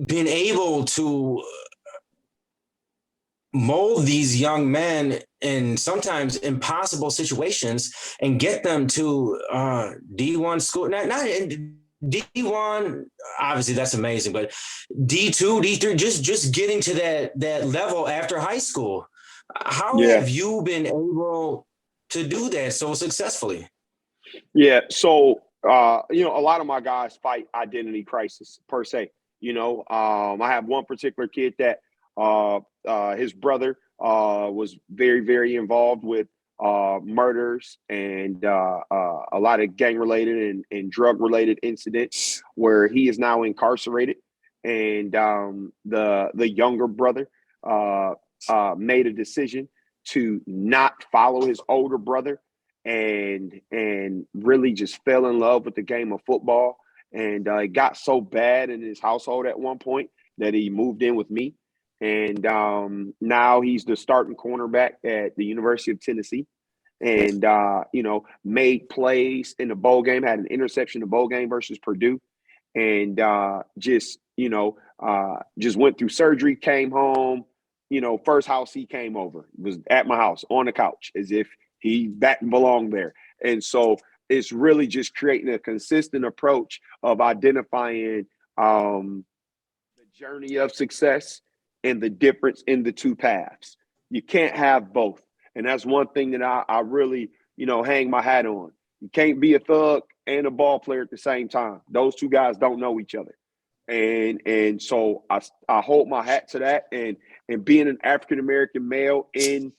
been able to mold these young men in sometimes impossible situations and get them to D1 school. Not in D1, obviously that's amazing, but D2, D3, just getting to that level after high school. How Yeah. have you been able to do that so successfully? Yeah. So, a lot of my guys fight identity crisis per se. I have one particular kid that his brother was very, very involved with murders and a lot of gang related and drug related incidents where he is now incarcerated. And the younger brother made a decision to not follow his older brother and really just fell in love with the game of football. And it got so bad in his household at one point that he moved in with me. And now he's the starting cornerback at the University of Tennessee. And, made plays in the bowl game, had an interception in the bowl game versus Purdue. And just went through surgery, came home. First house he came over was at my house on the couch as if that belonged there. And so it's really just creating a consistent approach of identifying the journey of success and the difference in the two paths. You can't have both. And that's one thing that I really, hang my hat on. You can't be a thug and a ball player at the same time. Those two guys don't know each other. And so I hold my hat to that. And being an African American male in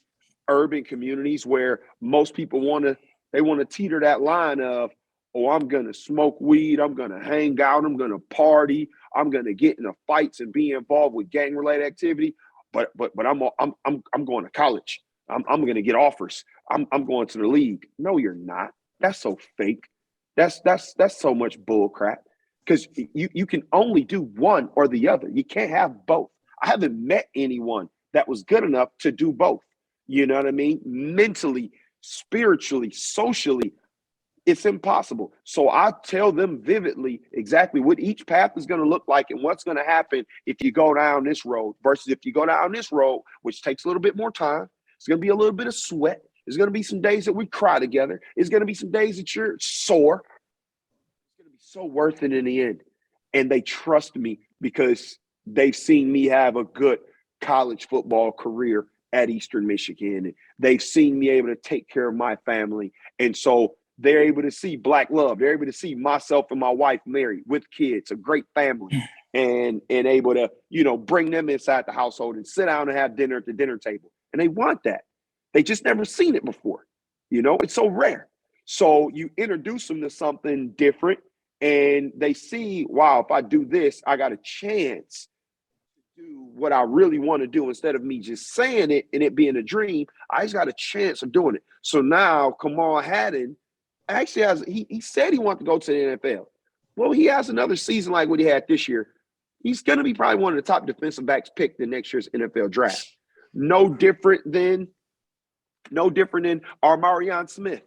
urban communities where most people want to teeter that line of, oh, I'm gonna smoke weed, I'm gonna hang out, I'm gonna party, I'm gonna get into fights and be involved with gang related activity, but I'm going to college. I'm gonna get offers. I'm going to the league. No, you're not. That's so fake. That's so much bull crap. Because you can only do one or the other. You can't have both. I haven't met anyone that was good enough to do both. You know what I mean? Mentally, spiritually, socially, it's impossible. So I tell them vividly exactly what each path is going to look like and what's going to happen if you go down this road versus if you go down this road, which takes a little bit more time. It's going to be a little bit of sweat. There's going to be some days that we cry together. It's going to be some days that you're sore. It's going to be so worth it in the end. And they trust me because they've seen me have a good college football career at Eastern Michigan. They've seen me able to take care of my family. And so they're able to see Black love. They're able to see myself and my wife married with kids, a great family, and able to, bring them inside the household and sit down and have dinner at the dinner table. And they want that. They just never seen it before. It's so rare. So you introduce them to something different and they see, wow, if I do this, I got a chance do what I really want to do instead of me just saying it and it being a dream. I just got a chance of doing it. So now Kamal Haddon actually he said he wanted to go to the NFL. Well, he has another season like what he had this year. He's going to be probably one of the top defensive backs picked in next year's NFL draft. No different than Armarion Smith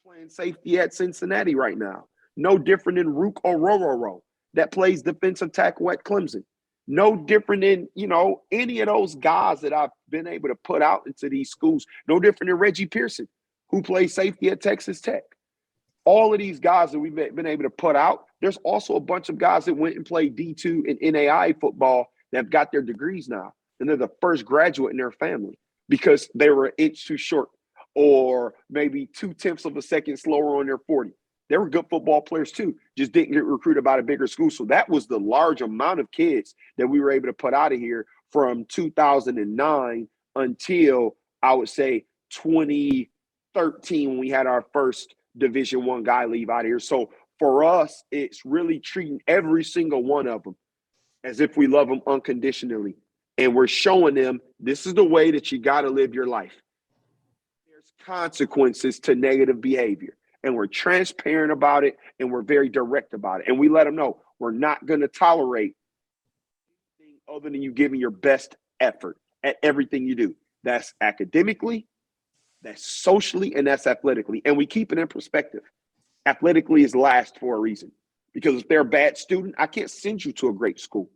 playing safety at Cincinnati right now. No different than Rook Orororo that plays defensive tackle at Clemson. No different than, any of those guys that I've been able to put out into these schools. No different than Reggie Pearson, who plays safety at Texas Tech. All of these guys that we've been able to put out, there's also a bunch of guys that went and played D2 and NAI football that have got their degrees now. And they're the first graduate in their family because they were an inch too short or maybe 0.2 of a second slower on their 40. They were good football players too, just didn't get recruited by a bigger school. So that was the large amount of kids that we were able to put out of here from 2009 until I would say 2013 when we had our first Division I guy leave out of here. So for us, it's really treating every single one of them as if we love them unconditionally. And we're showing them this is the way that you got to live your life. There's consequences to negative behavior. And we're transparent about it, and we're very direct about it. And we let them know we're not going to tolerate anything other than you giving your best effort at everything you do. That's academically, that's socially, and that's athletically. And we keep it in perspective. Athletically is last for a reason. Because if they're a bad student, I can't send you to a great school.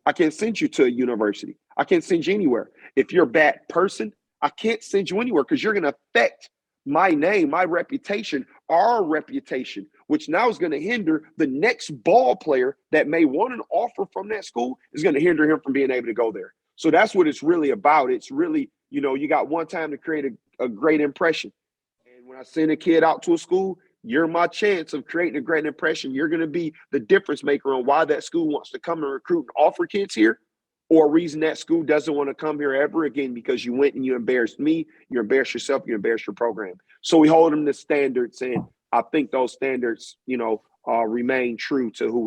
I can't send you to a university. I can't send you anywhere. If you're a bad person, I can't send you anywhere because you're going to affect my name, my reputation, our reputation, which now is going to hinder the next ball player that may want an offer from that school, is going to hinder him from being able to go there. So that's what it's really about. It's really, you got one time to create a great impression. And when I send a kid out to a school, you're my chance of creating a great impression. You're going to be the difference maker on why that school wants to come and recruit and offer kids here, or a reason that school doesn't want to come here ever again because you went and you embarrassed me, you embarrassed yourself, you embarrassed your program. So we hold them to standards, and I think those standards, remain true to who we